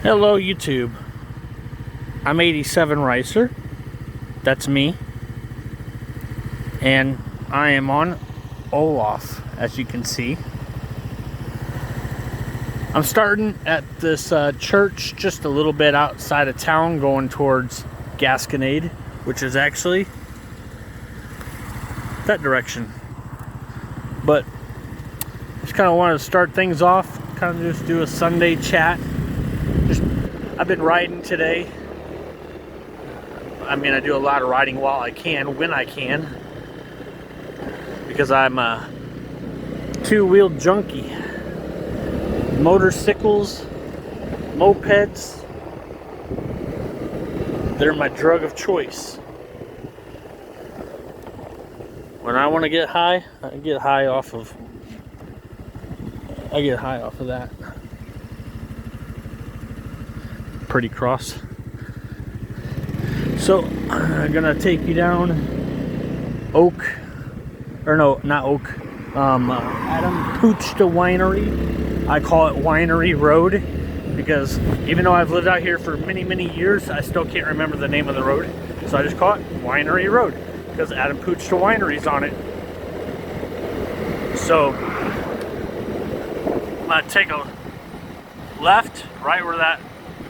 Hello YouTube, I'm 87 Ricer, that's me, and I am on Olaf, as you can see. I'm starting at this church just a little bit outside of town going towards Gasconade, which is actually that direction. But just kind of wanted to start things off, kind of just do a Sunday chat. I've been riding today. I mean, I do a lot of riding while I can, when I can, because I'm a two-wheel junkie. Motorcycles, mopeds, they're my drug of choice. When I want to get high, I get high off of that. Pretty cross. So I'm gonna take you down Adam Puchta Winery. I call it Winery Road because even though I've lived out here for many years, I still can't remember the name of the road, so I just call it Winery Road because Adam Puchta Winery's on it. So I'm gonna take a left right where that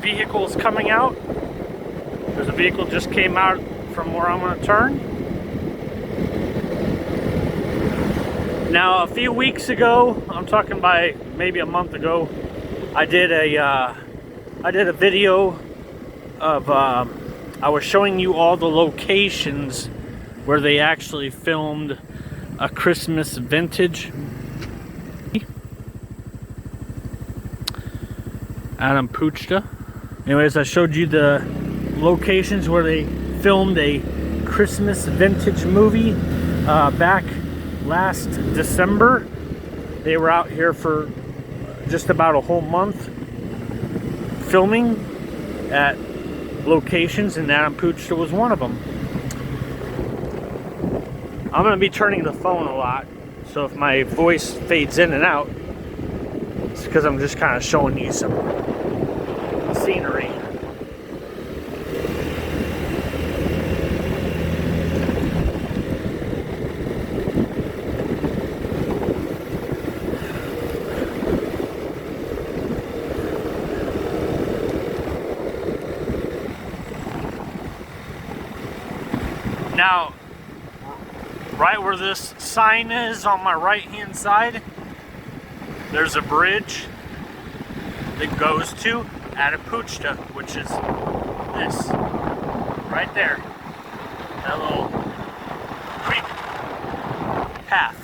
vehicle is coming out. There's a vehicle just came out from where I'm going to turn. Now, a few weeks ago, I'm talking by maybe a month ago, I did a video of I was showing you all the locations where they actually filmed a Christmas vintage. Adam Puchta. Anyways, I showed you the locations where they filmed a Christmas vintage movie back last December. They were out here for just about a whole month filming at locations, and Adam Puchta was one of them. I'm going to be turning the phone a lot, so if my voice fades in and out, it's because I'm just kind of showing you some scenery. Now, right where this sign is on my right hand side, there's a bridge that goes to Adam Puchta, which is this right there, that little creek path.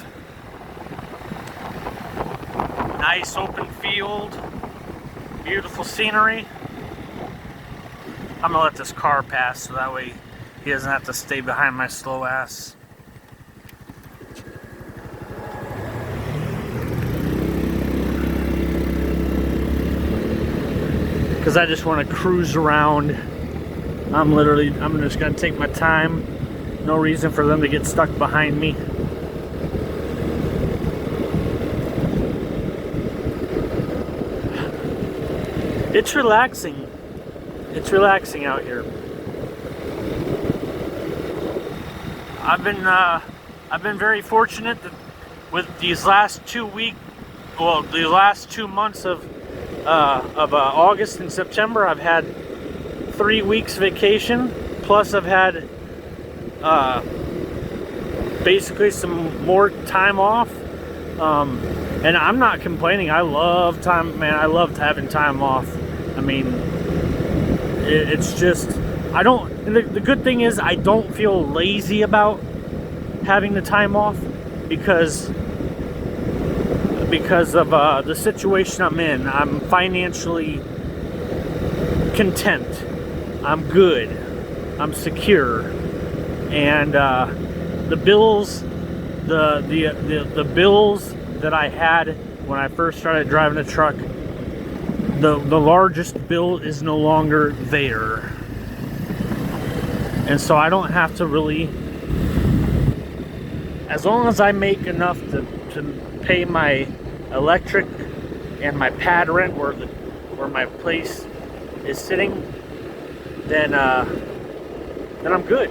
Nice open field, beautiful scenery. I'm gonna let this car pass so that way he doesn't have to stay behind my slow ass. Because I just want to cruise around. I'm just going to take my time. No reason for them to get stuck behind me. It's relaxing. It's relaxing out here. I've been very fortunate that with these last 2 months of August and September, I've had 3 weeks vacation, plus I've had basically some more time off, and I'm not complaining. I love time, man. I loved having time off. I mean, it's just, the good thing is I don't feel lazy about having the time off because of the situation I'm in. I'm financially content. I'm good. I'm secure. And the bills that I had when I first started driving a truck, the largest bill is no longer there. And so I don't have to really, as long as I make enough to pay my electric and my pad rent where my place is sitting, then I'm good,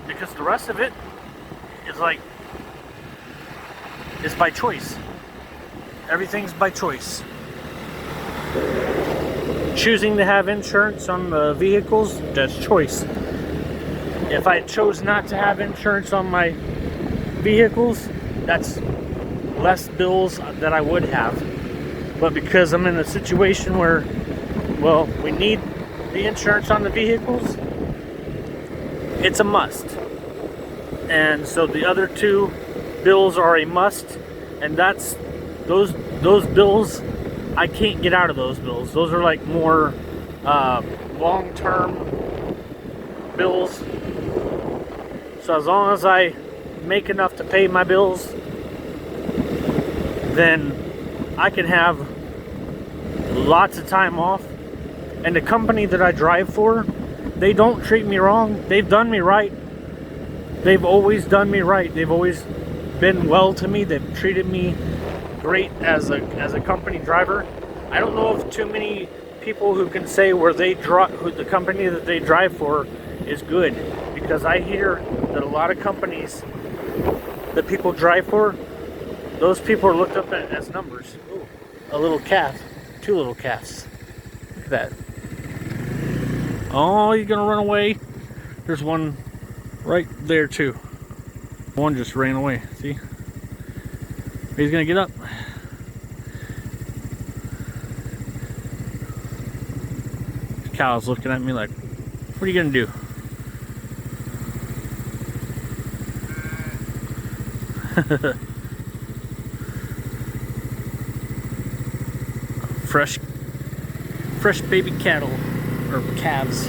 because the rest of it is like, is by choice. Everything's by choice. Choosing to have insurance on the vehicles, that's choice. If I chose not to have insurance on my vehicles, that's less bills that I would have. But because I'm in a situation where, well, we need the insurance on the vehicles, it's a must. And so the other two bills are a must, and that's those bills, I can't get out of those bills. Those are like more long-term bills. So as long as I make enough to pay my bills, then I can have lots of time off. And the company that I drive for, they don't treat me wrong. They've done me right. They've always done me right. They've always been well to me. They've treated me great as a company driver. I don't know of too many people who can say who the company that they drive for is good, because I hear that a lot of companies that people drive for, those people are looked up at as numbers. Ooh, a little calf, 2 little calves. Look at that. Oh, you're gonna run away. There's one right there too. One just ran away. See? He's gonna get up. The cow's looking at me like, what are you gonna do? fresh baby cattle or calves.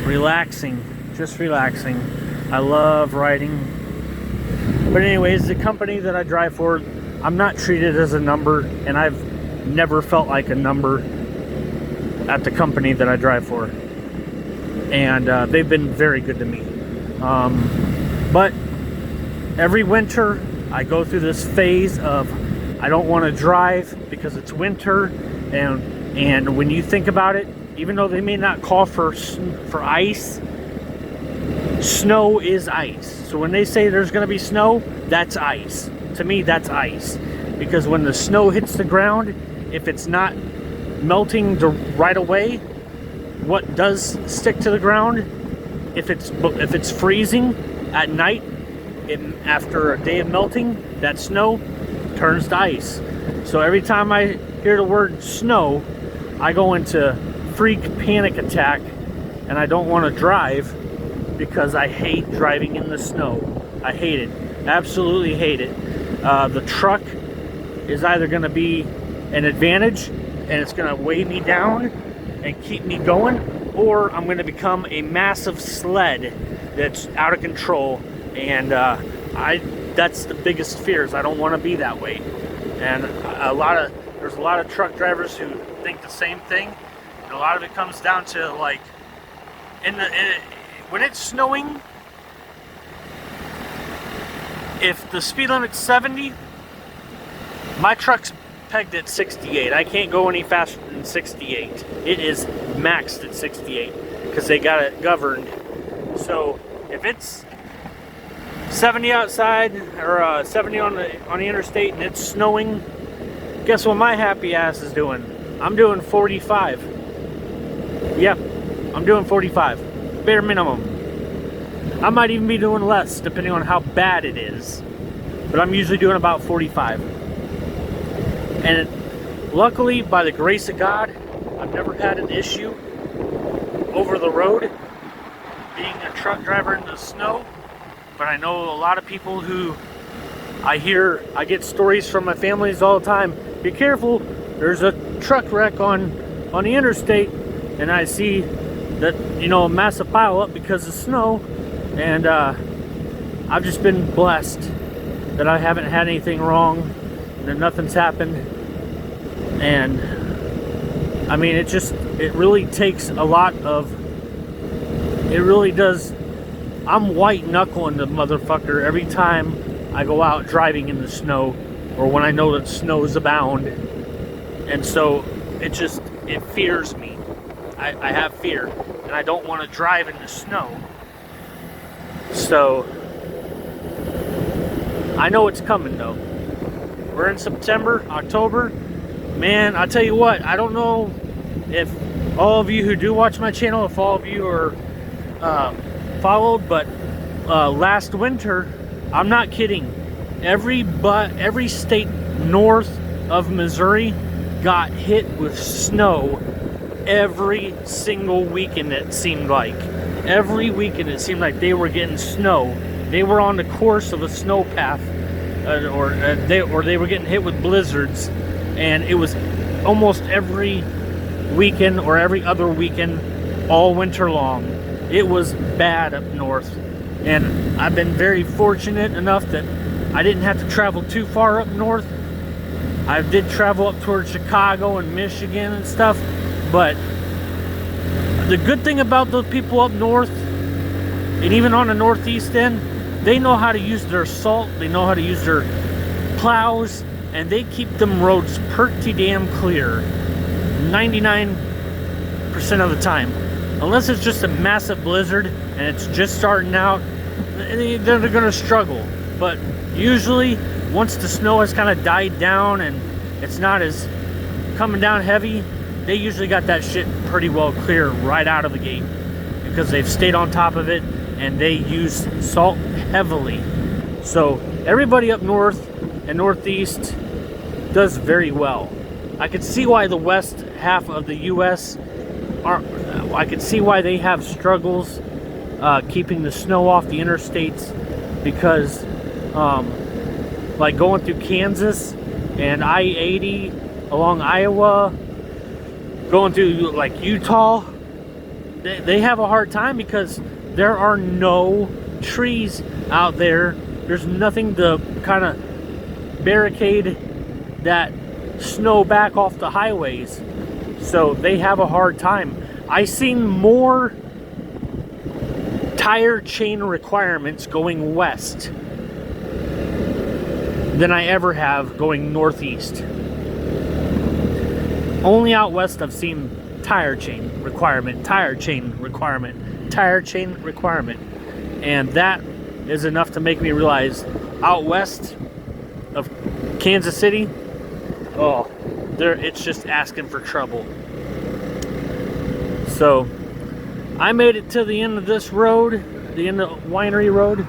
Relaxing, just relaxing. I love riding. But anyways, the company that I drive for, I'm not treated as a number, and I've never felt like a number at the company that I drive for. And they've been very good to me. But every winter I go through this phase of I don't want to drive because it's winter, and when you think about it, even though they may not call for ice, snow is ice. So when they say there's going to be snow, that's ice. To me, that's ice. Because when the snow hits the ground, if it's not melting right away, what does stick to the ground, if it's freezing at night, after a day of melting, that snow turns to ice. So every time I hear the word snow, I go into freak panic attack, and I don't want to drive because I hate driving in the snow. I hate it. Absolutely hate it. The truck is either going to be an advantage and it's going to weigh me down and keep me going, or I'm going to become a massive sled that's out of control. And that's the biggest fears. I don't want to be that way. And there's a lot of truck drivers who think the same thing. And a lot of it comes down to, like, when it's snowing, if the speed limit's 70, my truck's pegged at 68. I can't go any faster than 68. It is maxed at 68 because they got it governed. So if it's 70 outside, or 70 on the interstate, and it's snowing, guess what my happy ass is doing? I'm doing 45. Yep, I'm doing 45. Bare minimum. I might even be doing less depending on how bad it is. But I'm usually doing about 45. And luckily, by the grace of God, I've never had an issue over the road being a truck driver in the snow. But I know a lot of people who I get stories from my families all the time. Be careful, there's a truck wreck on the interstate, and I see that, a massive pile up because of snow. And I've just been blessed that I haven't had anything wrong, that nothing's happened. And I mean, it really takes a lot of, it really does. I'm white knuckling the motherfucker every time I go out driving in the snow, or when I know that snows abound. And so it fears me. I have fear, and I don't want to drive in the snow. So I know it's coming though. We're in September, October. Man, I'll tell you what, I don't know if all of you who do watch my channel, if all of you are followed, but last winter, I'm not kidding, every state north of Missouri got hit with snow every single weekend. It seemed like every weekend it seemed like they were getting snow. They were on the course of a snow path, or they were getting hit with blizzards, and it was almost every weekend or every other weekend all winter long. It was bad up north, and I've been very fortunate enough that I didn't have to travel too far up north. I did travel up towards Chicago and Michigan and stuff, but the good thing about those people up north, and even on the northeast end, they know how to use their salt, they know how to use their plows, and they keep them roads pretty damn clear 99% of the time. Unless it's just a massive blizzard and it's just starting out, they're gonna struggle. But usually, once the snow has kind of died down and it's not as coming down heavy, they usually got that shit pretty well clear right out of the gate, because they've stayed on top of it and they use salt heavily. So everybody up north and northeast does very well. I could see why the west half of the US I could see why they have struggles keeping the snow off the interstates, because like going through Kansas and I-80 along Iowa, going through like Utah, they have a hard time because there are no trees out there. There's nothing to kind of barricade that snow back off the highways. So they have a hard time. I seen more tire chain requirements going west than I ever have going northeast. Only out west I've seen tire chain requirement, tire chain requirement, tire chain requirement. And that is enough to make me realize out west of Kansas City, oh, it's just asking for trouble. So I made it to the end of this road, the end of Winery Road.